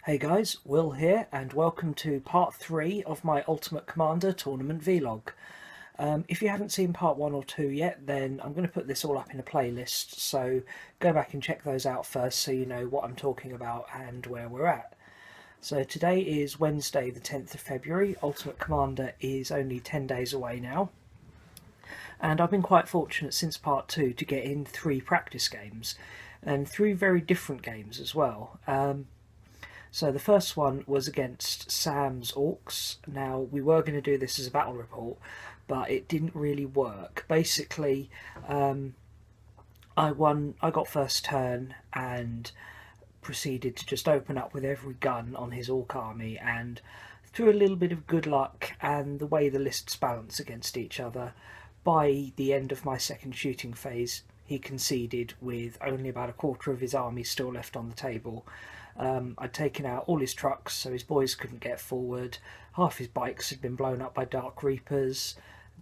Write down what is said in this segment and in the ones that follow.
Hey guys, Will here, and welcome to part 3 of my Ultimate Commander tournament vlog. If you haven't seen part 1 or 2 yet, then I'm going to put this all up in a playlist, so go back and check those out first so you know what I'm talking about and where we're at. So today is Wednesday the 10th of February, Ultimate Commander is only 10 days away now, and I've been quite fortunate since part 2 to get in 3 practice games, and 3 very different games as well. So the first one was against Sam's Orcs. Now, we were going to do this as a battle report, but it didn't really work. Basically, I got first turn and proceeded to just open up with every gun on his Orc army, and through a little bit of good luck and the way the lists balance against each other, by the end of my second shooting phase, he conceded with only about a quarter of his army still left on the table. I'd taken out all his trucks so his boys couldn't get forward, half his bikes had been blown up by Dark Reapers,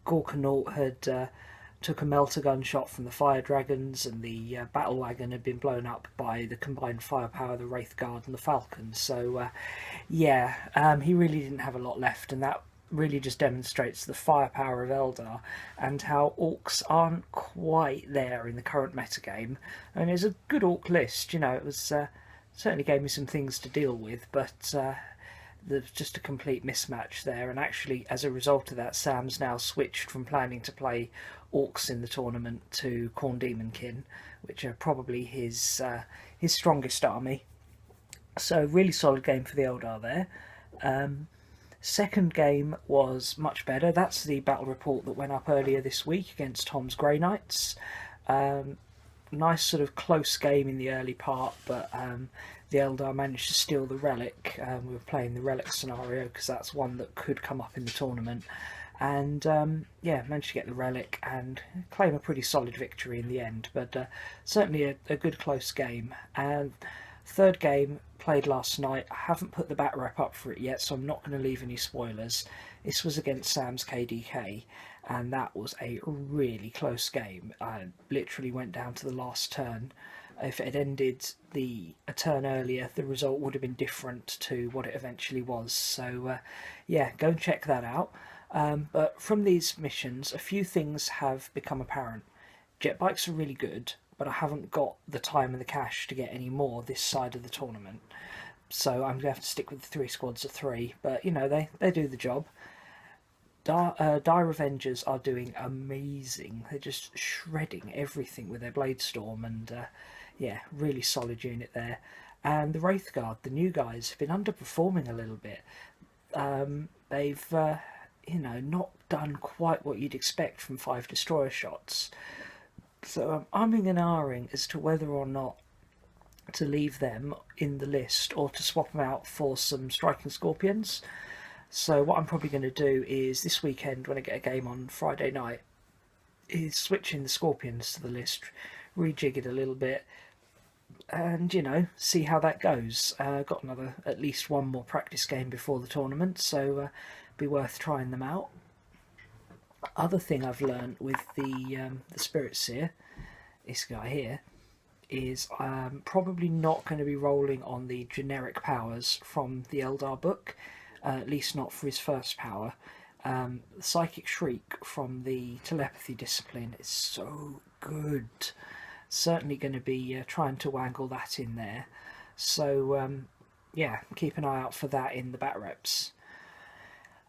Gorkanaut had took a melter gun shot from the Fire Dragons, and the battle wagon had been blown up by the combined firepower of the Wraith Guard and the Falcons. So he really didn't have a lot left, and that really just demonstrates the firepower of Eldar and how Orcs aren't quite there in the current metagame. And it's a good Orc list, it was certainly gave me some things to deal with, but there's just a complete mismatch there. And actually, as a result of that, Sam's now switched from planning to play Orcs in the tournament to Khorne Demonkin, which are probably his strongest army. So really solid game for the Eldar there. Second game was much better. That's the battle report that went up earlier this week against Tom's Grey Knights. Nice sort of close game in the early part, but the Eldar managed to steal the relic. We were playing the relic scenario because that's one that could come up in the tournament, and managed to get the relic and claim a pretty solid victory in the end, but certainly a good close game. And third game played last night. I haven't put the bat rep up for it yet, so I'm not going to leave any spoilers. This was against Sam's KDK, and that was a really close game. I literally went down to the last turn. If it had ended a turn earlier, the result would have been different to what it eventually was. So go and check that out. But from these missions, a few things have become apparent. Jet bikes are really good, but I haven't got the time and the cash to get any more this side of the tournament. So I'm going to have to stick with the 3 squads of 3, but they do the job. Dire Revengers are doing amazing. They're just shredding everything with their Bladestorm, and really solid unit there. And the Wraith Guard, the new guys, have been underperforming a little bit. They've not done quite what you'd expect from 5 destroyer shots. So I'm umming and ahhing as to whether or not to leave them in the list or to swap them out for some Striking Scorpions. So what I'm probably going to do is this weekend, when I get a game on Friday night, is switch in the Scorpions to the list, rejig it a little bit, and see how that goes. Got at least one more practice game before the tournament, so be worth trying them out. Other thing I've learned with the Spiritseer, this guy here, is I'm probably not going to be rolling on the generic powers from the Eldar book, at least not for his first power. The Psychic Shriek from the Telepathy discipline is so good. Certainly going to be trying to wangle that in there. So keep an eye out for that in the bat reps.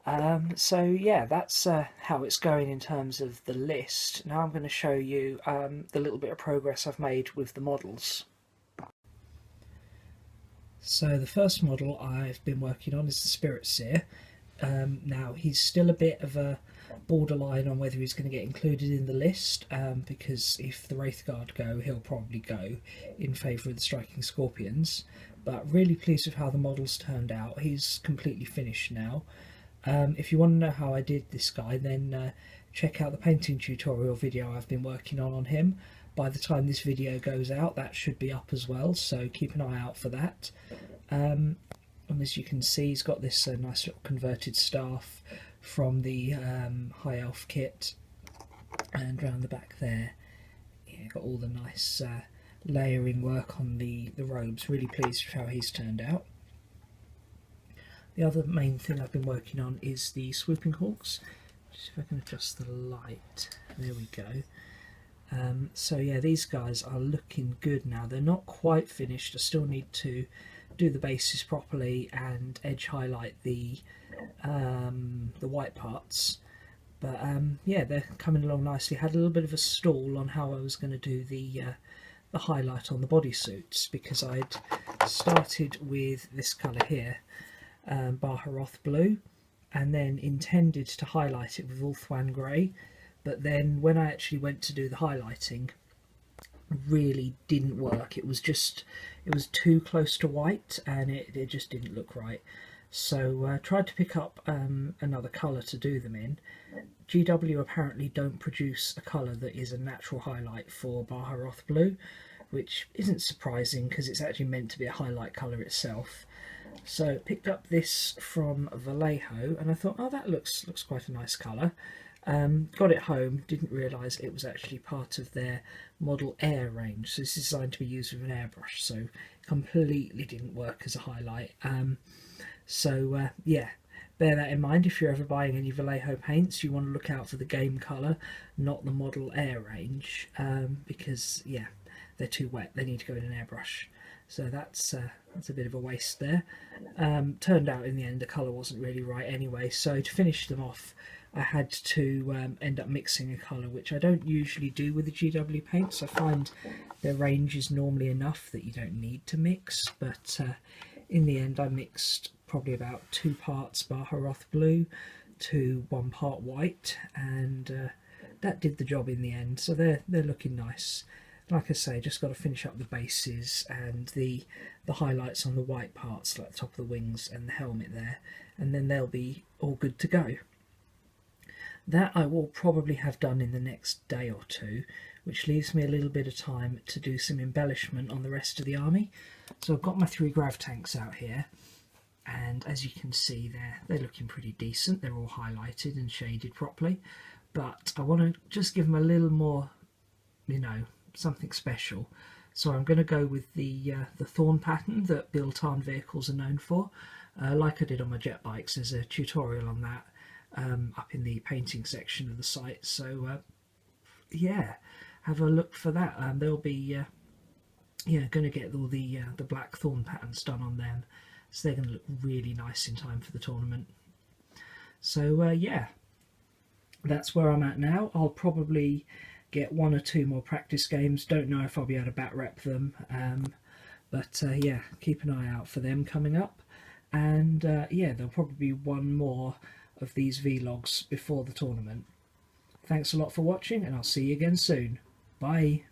That's how it's going in terms of the list. Now I'm going to show you the little bit of progress I've made with the models. So the first model I've been working on is the Spiritseer. Now he's still a bit of a borderline on whether he's going to get included in the list, because if the Wraith Guard go, he'll probably go in favour of the Striking Scorpions. But really pleased with how the model's turned out. He's completely finished now. If you want to know how I did this guy, then check out the painting tutorial video I've been working on him. By the time this video goes out, that should be up as well, so keep an eye out for that. And as you can see, he's got this nice little converted staff from the High Elf kit, and round the back there, got all the nice layering work on the robes. Really pleased with how he's turned out. The other main thing I've been working on is the swooping hawks. Just if I can adjust the light, there we go. So yeah, these guys are looking good now. They're not quite finished. I still need to do the bases properly and edge highlight the white parts. But yeah, they're coming along nicely. Had a little bit of a stall on how I was going to do the highlight on the bodysuits, because I'd started with this colour here, Baharoth blue, and then intended to highlight it with Ulthwan grey, but then when I actually went to do the highlighting, really didn't work. It was too close to white, and it just didn't look right. So I tried to pick up another colour to do them in. GW apparently don't produce a colour that is a natural highlight for Baharoth blue, which isn't surprising because it's actually meant to be a highlight colour itself. So picked up this from Vallejo, and I thought, oh, that looks quite a nice colour. Got it home, didn't realise it was actually part of their Model Air range. So this is designed to be used with an airbrush, so completely didn't work as a highlight. Yeah, bear that in mind if you're ever buying any Vallejo paints. You want to look out for the game colour, not the Model Air range, because yeah, they're too wet. They need to go in an airbrush. So that's a bit of a waste there. Turned out in the end the colour wasn't really right anyway, so to finish them off I had to end up mixing a colour, which I don't usually do with the GW paints. I find their range is normally enough that you don't need to mix, but in the end I mixed probably about 2 parts Baharoth blue to 1 part white, and that did the job in the end. So they're looking nice. Like I say, just got to finish up the bases and the highlights on the white parts, like the top of the wings and the helmet there, and then they'll be all good to go. That I will probably have done in the next day or two, which leaves me a little bit of time to do some embellishment on the rest of the army. So I've got my 3 grav tanks out here, and as you can see they're looking pretty decent. They're all highlighted and shaded properly, but I want to just give them a little more, you know, something special. So I'm going to go with the thorn pattern that built-on vehicles are known for, like I did on my jet bikes. There's a tutorial on that up in the painting section of the site, so yeah, have a look for that. They'll be yeah, going to get all the black thorn patterns done on them, so they're going to look really nice in time for the tournament. So yeah, that's where I'm at now. I'll probably get 1 or 2 more practice games. Don't know if I'll be able to bat rep them, but yeah, keep an eye out for them coming up. And yeah, there'll probably be 1 more of these vlogs before the tournament. Thanks a lot for watching, and I'll see you again soon. Bye.